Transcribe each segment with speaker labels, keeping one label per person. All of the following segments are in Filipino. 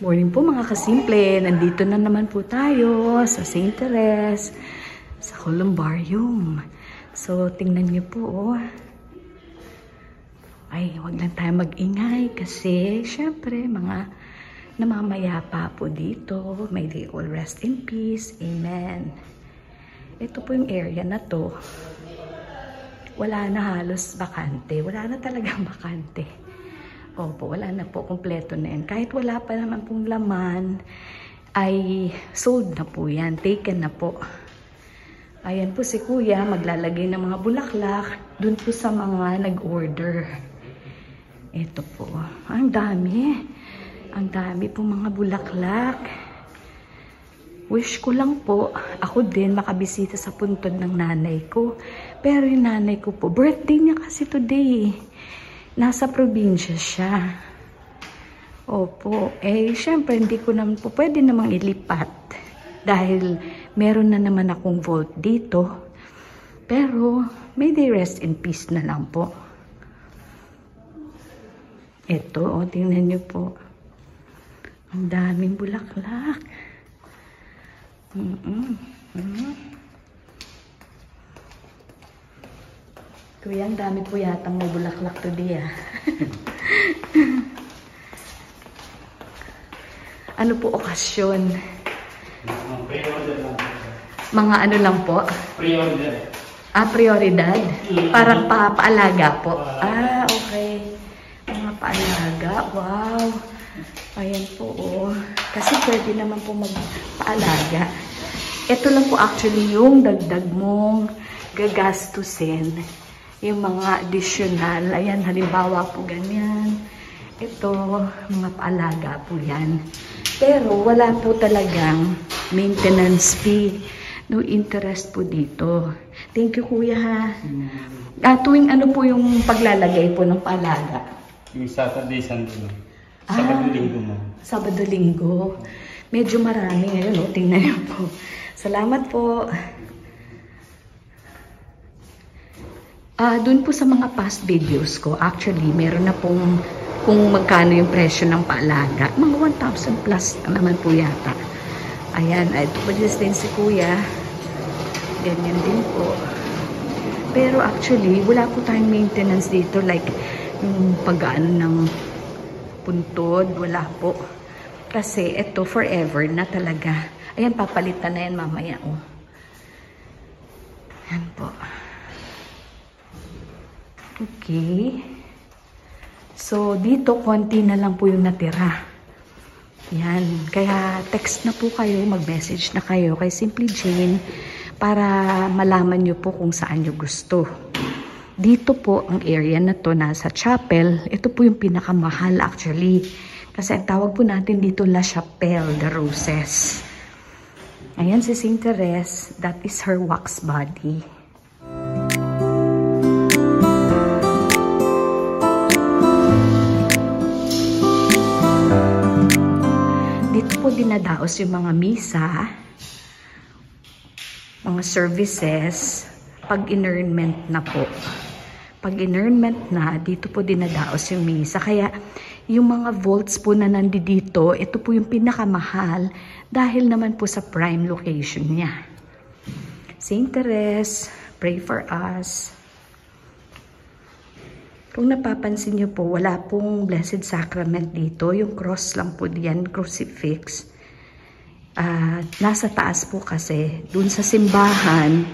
Speaker 1: Morning po mga kasimple, nandito na naman po tayo sa St. Therese, sa Columbarium. So, tingnan niyo po, oh. Ay, wag lang tayo mag-ingay kasi, syempre, mga namamayapa po dito. May they all rest in peace. Amen. Ito po yung area na to. Wala na halos bakante. Wala na talagang bakante. Opo, wala na po. Kompleto na yan. Kahit wala pa naman pong laman, ay sold na po yan. Taken na po. Ayan po si Kuya, maglalagay ng mga bulaklak dun po sa mga nag-order. Ito po. Ang dami. Ang dami po mga bulaklak. Wish ko lang po, ako din makabisita sa puntod ng nanay ko. Pero yung nanay ko po, birthday niya kasi today. Nasa probinsya siya. Opo. Eh, syempre, hindi ko naman po pwede namang ilipat. Dahil meron na naman akong vault dito. Pero, may they rest in peace na lang po. Ito, o, tingnan niyo po. Ang daming bulaklak. Kuya, ang dami po yatang may bulaklak today, ah. Ano po okasyon? Mga ano lang po?
Speaker 2: Prioridad.
Speaker 1: Ah, prioridad? Parang paalaga po. Ah, okay. Mga paalaga. Wow. Ayan po, oh. Kasi pwede naman po magpaalaga. Ito lang po actually yung dagdag mong gagastusin. Yung mga additional. Ayan, halimbawa po ganyan. Ito, mga paalaga po yan. Pero wala po talagang maintenance fee. No interest po dito. Thank you, Kuya, ha. Tuwing ano po yung paglalagay po ng paalaga?
Speaker 2: Yung Saturday, Sunday. Sabado-linggo mo.
Speaker 1: Sabado-linggo. Medyo marami ngayon, no? Tingnan niyo po. Salamat po. Doon po sa mga past videos ko, actually, meron na pong kung magkano yung presyo ng paalaga. Mga 1,000 plus naman po yata. Ayan, ito po din si Kuya. Ganyan din po. Pero actually, wala po tayong maintenance dito. Like, yung pag-ano ng puntod, wala po. Kasi ito, forever na talaga. Ayan, papalitan na yan mamaya, oh. Ayan po. Okay. So, dito, konti na lang po yung natira. Yan. Kaya, text na po kayo, mag-message na kayo kay Simply Jane para malaman nyo po kung saan nyo gusto. Dito po, ang area na to, nasa chapel. Ito po yung pinakamahal actually. Kasi ang tawag po natin dito, La Chapelle de Roses. Ayan si St. Therese. That is her wax body. Dito po dinadaos yung mga misa, mga services, pag inurnment na po. Pag inurnment na, dito po dinadaos yung misa. Kaya yung mga vaults po na nandito, ito po yung pinakamahal dahil naman po sa prime location niya. St. Therese, pray for us. Kung napapansin niyo po, wala pong Blessed Sacrament dito. Yung cross lang po diyan, crucifix. Nasa taas po kasi, dun sa simbahan,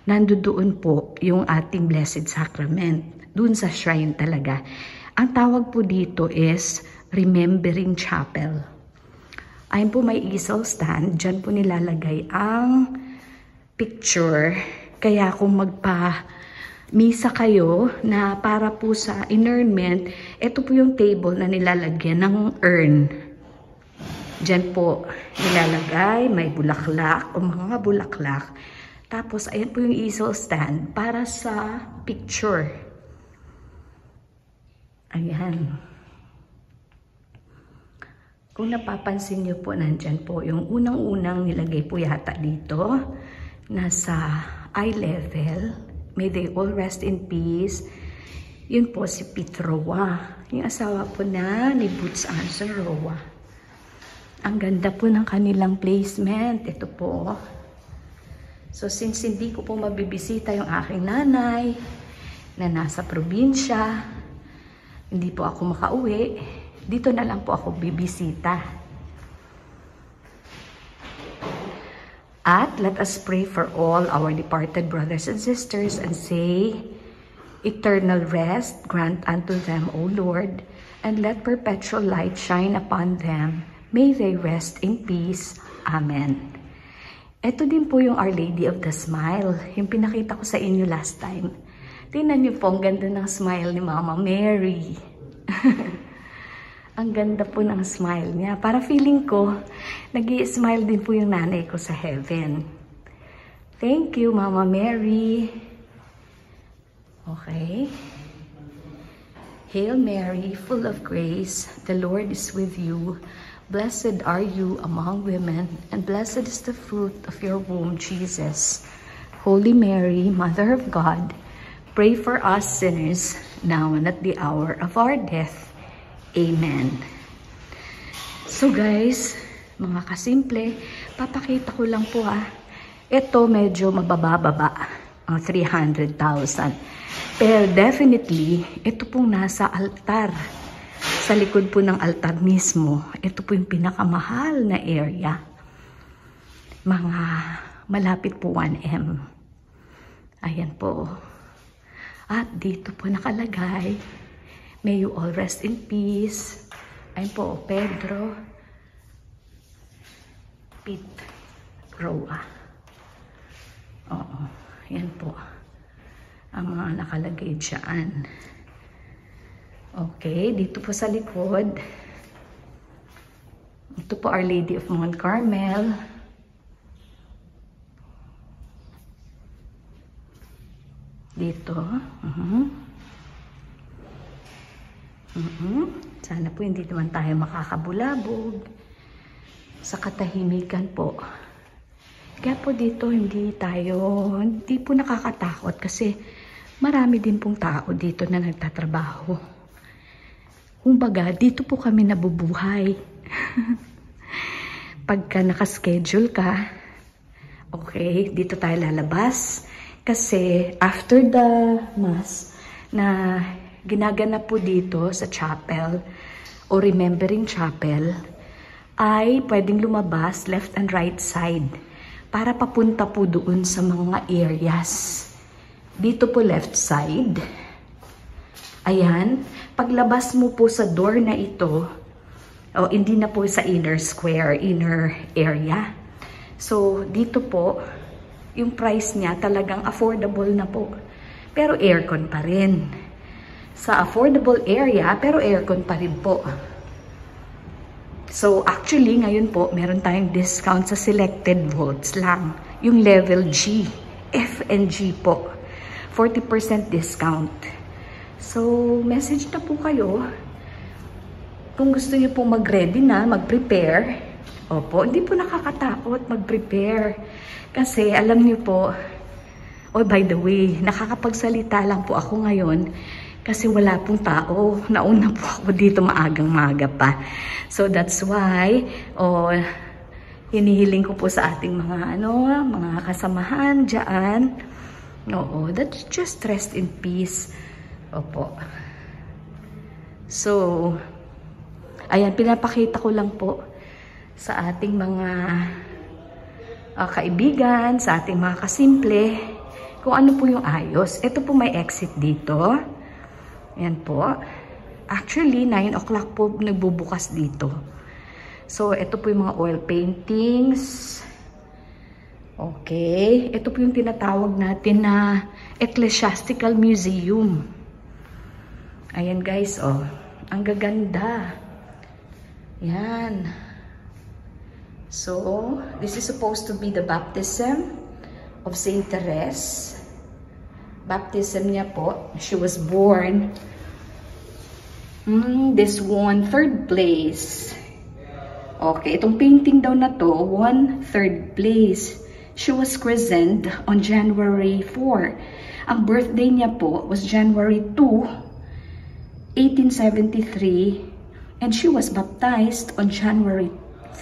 Speaker 1: nandoon po yung ating Blessed Sacrament. Dun sa shrine talaga. Ang tawag po dito is Remembering Chapel. Ayun po may easel stand. Diyan po nilalagay ang picture. Kaya kung misa kayo na para po sa inurnment, ito po yung table na nilalagyan ng urn. Diyan po nilalagay, may bulaklak o mga bulaklak. Tapos ayan po yung easel stand para sa picture. Ayan. Kung napapansin niyo po, nandyan po yung unang-unang nilagay po yata dito. Nasa eye level. May they all rest in peace. Yun po si Pete Roa. Yung asawa po na ni Boots Anson Roa. Ang ganda po ng kanilang placement. Ito po. So, since hindi ko po mabibisita yung aking nanay na nasa probinsya, hindi po ako makauwi, dito na lang po ako bibisita. At let us pray for all our departed brothers and sisters and say, eternal rest grant unto them, O Lord, and let perpetual light shine upon them. May they rest in peace. Amen. Ito din po yung Our Lady of the Smile, yung pinakita ko sa inyo last time. Tingnan niyo po, ang ganda ng smile ni Mama Mary. Ang ganda po ng smile niya. Para feeling ko, nag-i-smile din po yung nanay ko sa heaven. Thank you, Mama Mary. Okay. Hail Mary, full of grace, the Lord is with you. Blessed are you among women, and blessed is the fruit of your womb, Jesus. Holy Mary, Mother of God, pray for us sinners, now and at the hour of our death. Amen. So guys, mga kasimple, papakita ko lang po Ito medyo mabababa, ang 300,000. Pero definitely, ito pong nasa altar. Sa likod po ng altar mismo, ito po yung pinakamahal na area. Mga malapit po 1M. Ayan po. At dito po nakalagay, may you all rest in peace. Ayun po, Pedro Roa. Oo, yan po. Ang mga nakalagay dyan. Okay, dito po sa likod. Ito po Our Lady of Mount Carmel. Dito. Sana po hindi naman tayo makakabulabog sa katahimikan po. Kaya po dito hindi po nakakatakot kasi marami din pong tao dito na nagtatrabaho. Kumbaga, dito po kami nabubuhay. Pagka nakaschedule ka, okay, dito tayo lalabas kasi after the mass na ginaganap po dito sa chapel o remembering chapel, ay pwedeng lumabas left and right side para papunta po doon sa mga areas. Dito po left side. Ayan, paglabas mo po sa door na ito, hindi na po sa inner square, inner area. So dito po, yung price niya talagang affordable na po. Pero aircon pa rin. Sa affordable area, pero aircon pa rin po. So, actually, ngayon po, meron tayong discount sa selected vaults lang. Yung level G, F and G po. 40% discount. So, message na po kayo. Kung gusto niyo po mag-ready na, mag-prepare. Opo, hindi po nakakatakot mag-prepare. Kasi, alam niyo po, by the way, nakakapagsalita lang po ako ngayon. Kasi wala pong tao. Nauna po ako dito maagang-maga pa. So that's why, hinihiling ko po sa ating mga mga kasamahan dyan. That's just rest in peace. Opo. So, ayan, pinapakita ko lang po sa ating mga kaibigan, sa ating mga kasimple, kung ano po yung ayos. Ito po may exit dito. Yan po. Actually, 9 o'clock po nagbubukas dito. So, ito po yung mga oil paintings. Okay. Ito po yung tinatawag natin na Ecclesiastical Museum. Ayan guys, ang gaganda. Yan. So, this is supposed to be the baptism of Saint Therese. Baptism niya po. She was born. This won 3rd place. Okay, itong painting daw na to, won 3rd place. She was christened on January 4. Ang birthday niya po was January 2, 1873. And she was baptized on January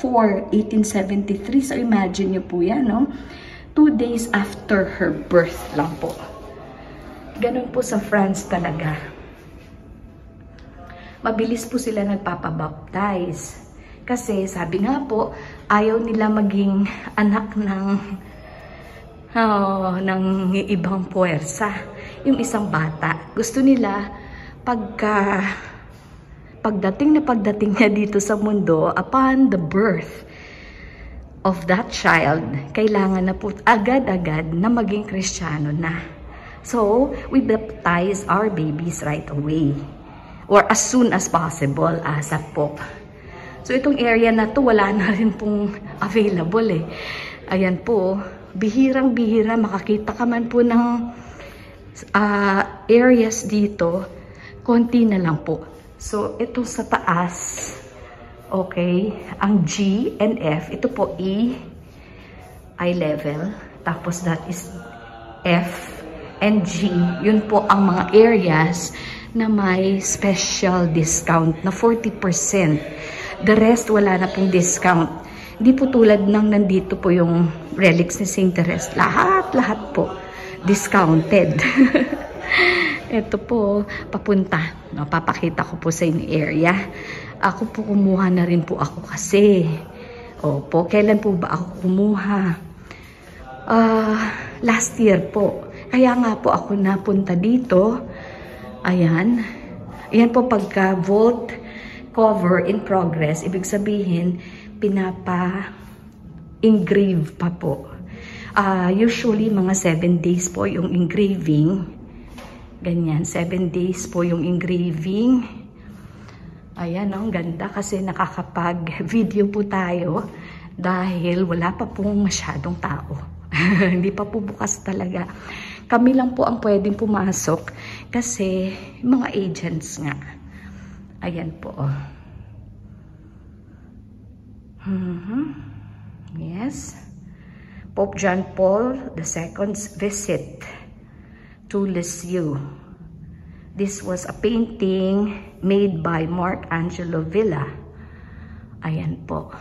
Speaker 1: 4, 1873. So imagine nyo po yan, no? 2 days after her birth lang po. Ganun po sa France talaga. Mabilis po sila nagpapabaptize. Kasi sabi nga po, ayaw nila maging anak ng ibang puwersa. Yung isang bata. Gusto nila pagdating niya dito sa mundo, upon the birth of that child, kailangan na po agad-agad na maging Kristiyano na. So, we baptize our babies right away. Or as soon as possible, ASAP po. So, itong area na to, wala na rin pong available eh. Ayan po, bihirang-bihira, makakita ka man po ng areas dito, konti na lang po. So, ito sa taas, okay, ang G and F, ito po E, eye level, tapos that is F and G, yun po ang mga areas na may special discount na 40%. The rest, wala na pong discount. Hindi po tulad ng nandito po yung relics ni Saint Therese. Lahat po discounted. Ito po, papunta. No, papakita ko po sa inyo area. Ako po kumuha na rin po ako kasi. Opo, kailan po ba ako kumuha? Last year po. Kaya nga po ako napunta dito. Ayan. Ayan po pagka vault cover in progress. Ibig sabihin, pinapa-engrave pa po. Usually, mga 7 days po yung engraving. Ganyan, 7 days po yung engraving. Ayan, ang ganda kasi nakakapag-video po tayo dahil wala pa pong masyadong tao. Hindi pa po bukas talaga. Kami lang po ang pwedeng pumasok kasi mga agents nga. Ayan po. Yes. Pope John Paul II's visit to Lisieux. This was a painting made by Mark Angelo Villa. Ayan po.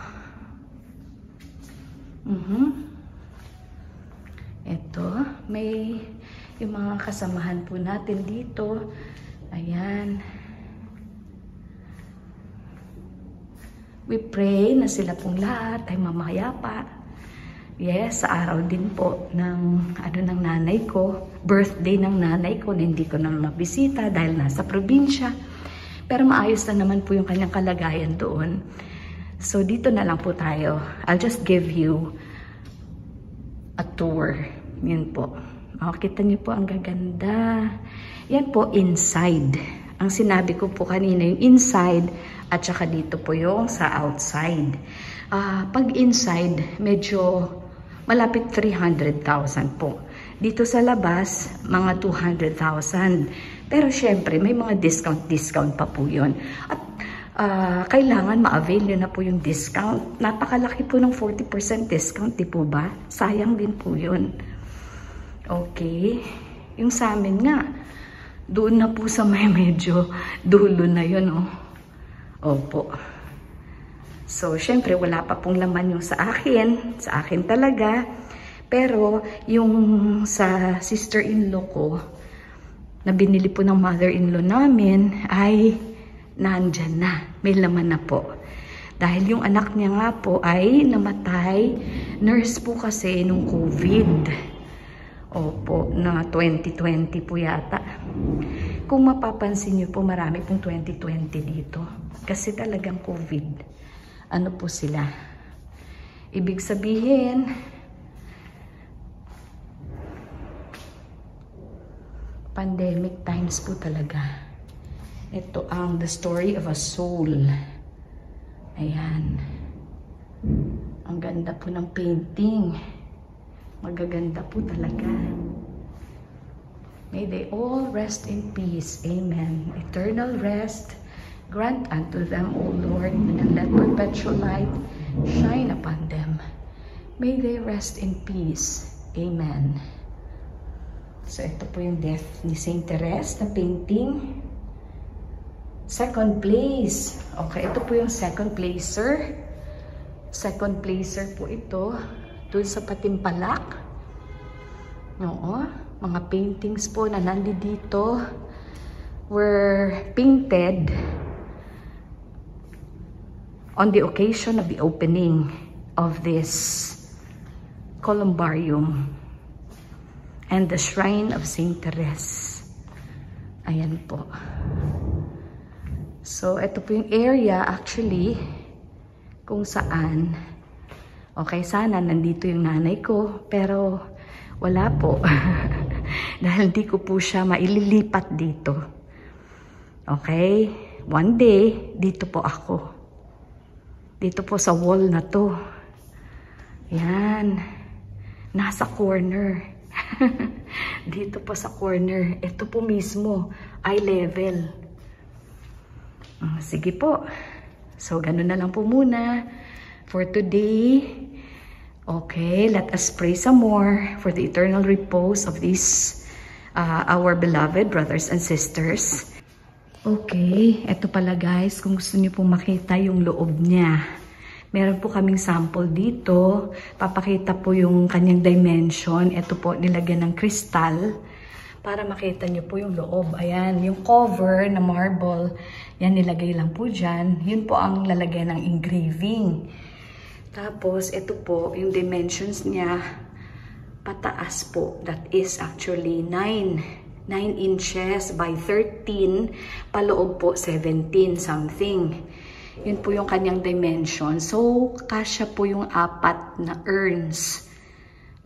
Speaker 1: Ito, may yung mga kasamahan po natin dito. Ayan. We pray na sila pong lahat ay mamayapa. Yes, sa araw din po ng ng nanay ko, birthday ng nanay ko, na hindi ko na mabisita dahil nasa probinsya. Pero maayos na naman po yung kanyang kalagayan doon. So dito na lang po tayo. I'll just give you a tour. Yan po. Kita niyo po ang gaganda. Yan po inside. Ang sinabi ko po kanina yung inside at saka dito po yung sa outside. Pag inside, medyo malapit 300,000 po. Dito sa labas, mga 200,000. Pero syempre, may mga discount pa po yun. At kailangan ma-avail nyo na po yung discount. Napakalaki po ng 40% discount, di po ba? Sayang din po yun. Okay. Yung sa amin nga, doon na po sa may medyo dulo na yun, oh. Opo. So, syempre, wala pa pong laman yung sa akin talaga. Pero, yung sa sister-in-law ko, na binili po ng mother-in-law namin, ay nandyan na. May laman na po. Dahil yung anak niya nga po ay namatay. Nurse po kasi nung COVID. Opo, na 2020 po yata. Kung mapapansin niyo po, marami pong 2020 dito. Kasi talagang COVID. Ano po sila? Ibig sabihin, pandemic times po talaga. Ito ang The Story of a Soul. Ayan. Ang ganda po ng painting. Magaganda po talaga. May they all rest in peace. Amen. Eternal rest grant unto them, O Lord, and let perpetual light shine upon them. May they rest in peace. Amen. So, ito po yung death ni Saint Therese na painting. Second place. Okay, ito po yung second placer. Second placer po ito. Doon sa Patimpalak. Oo. Mga paintings po na nandito were painted on the occasion of the opening of this columbarium and the shrine of Saint Therese. Ayan po. So, ito po yung area actually kung saan, okay, sana nandito yung nanay ko, pero wala po. Dahil di ko po siya maililipat dito. Okay? One day, dito po ako. Dito po sa wall na to. Yan. Nasa corner. Dito po sa corner. Ito po mismo. Eye level. Sige po. So, ganun na lang po muna for today. Okay, let us pray some more for the eternal repose of these our beloved brothers and sisters. Okay, eto pala guys, kung gusto niyo pong makita yung loob niya. Meron po kaming sample dito. Papakita po yung kanyang dimension. Ito po, nilagyan ng kristal para makita niyo po yung loob. Ayan, yung cover na marble, yan nilagay lang po dyan. Yun po ang lalagyan ng engraving. Tapos, ito po, yung dimensions niya, pataas po. That is actually 9 inches by 13. Paloob po, 17 something. Yun po yung kanyang dimension. So, kasya po yung 4 na urns,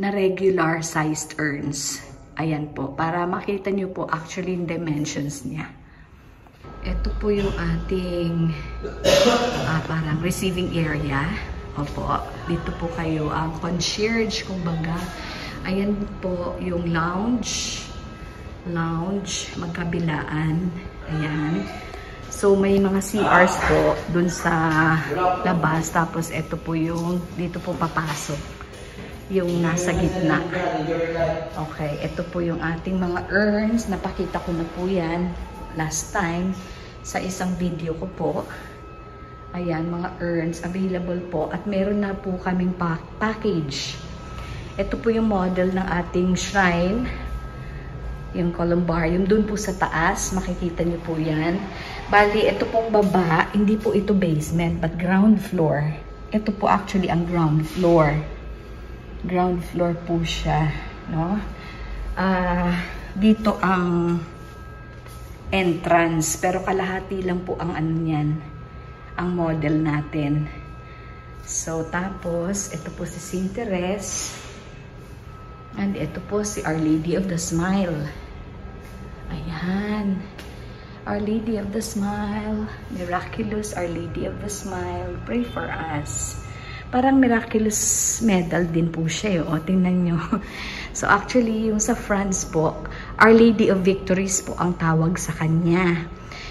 Speaker 1: na regular sized urns. Ayan po, para makita nyo po actually yung dimensions niya. Ito po yung ating parang receiving area. Opo, dito po kayo ang concierge, kumbaga. Ayan po yung lounge, magkabilaan. Ayan. So, may mga CRs po dun sa labas. Tapos, ito po yung, dito po papasok. Yung nasa gitna. Okay, ito po yung ating mga urns. Napakita ko na po yan last time sa isang video ko po. Ayan, mga urns available po. At meron na po kaming package. Ito po yung model ng ating shrine. Yung columbarium. Doon po sa taas. Makikita niyo po yan. Bali, ito pong baba. Hindi po ito basement, but ground floor. Ito po actually ang ground floor. Ground floor po siya. No? Dito ang entrance. Pero kalahati lang po ang ano niyan. Ang model natin. So, tapos, ito po si Saint Therese. And ito po si Our Lady of the Smile. Ayan. Our Lady of the Smile. Miraculous Our Lady of the Smile. Pray for us. Parang miraculous medal din po siya. O, tingnan nyo. So, actually, yung sa France po, Our Lady of Victories po ang tawag sa kanya.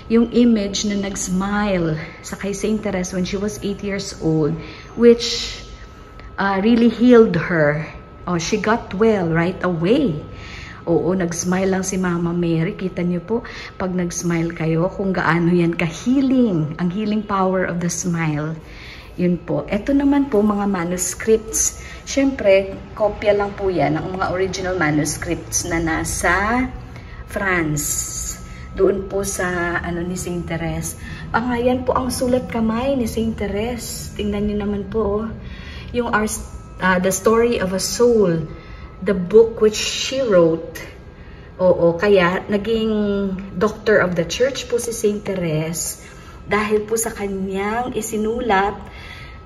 Speaker 1: Yung image na nag-smile sa kay Saint Therese when she was 8 years old, which really healed her. Oh, she got well right away. Oo, nag-smile lang si Mama Mary. Kita niyo po, pag nag-smile kayo, kung gaano yan ka-healing. Ang healing power of the smile. Yun po. Ito naman po, mga manuscripts. Siyempre, kopya lang po yan ng mga original manuscripts na nasa France. Doon po sa ano ni Saint Therese. Ayan po ang sulat kamay ni Saint Therese. Tingnan niyo naman po. Yung The Story of a Soul. The book which she wrote. Oo, kaya naging doctor of the church po si Saint Therese. Dahil po sa kanyang isinulat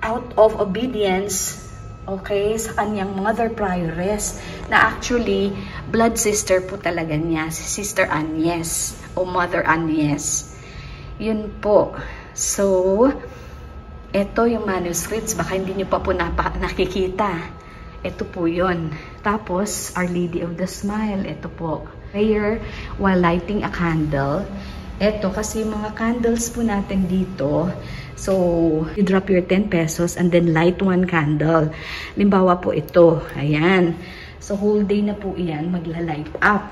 Speaker 1: out of obedience, okay, sa kanyang mother prioress, na actually blood sister po talaga niya, si Sister Agnes o Mother Agnes. Yun po. So, ito yung manuscripts, baka hindi nyo pa po nakikita. Ito po yun. Tapos, Our Lady of the Smile, ito po. Prayer while lighting a candle. Ito, kasi mga candles po natin dito. So, you drop your 10 pesos and then light one candle. Limbawa po ito. Ayan. So, whole day na po iyan magla-light up.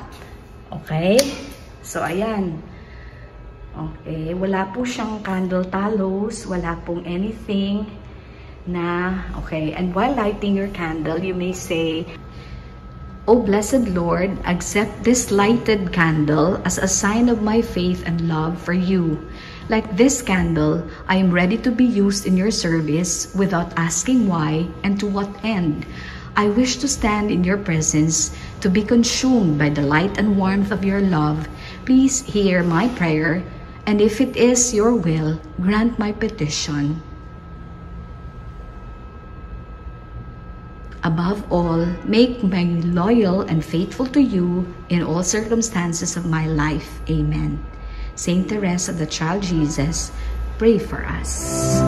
Speaker 1: Okay? So, ayan. Okay. Wala po siyang candle talos. Wala pong anything. Okay. And while lighting your candle, you may say, "O blessed Lord, accept this lighted candle as a sign of my faith and love for you. Like this candle, I am ready to be used in your service without asking why and to what end. I wish to stand in your presence, to be consumed by the light and warmth of your love. Please hear my prayer, and if it is your will, grant my petition. Above all, make me loyal and faithful to you in all circumstances of my life. Amen." Saint Teresa of the Child Jesus, pray for us.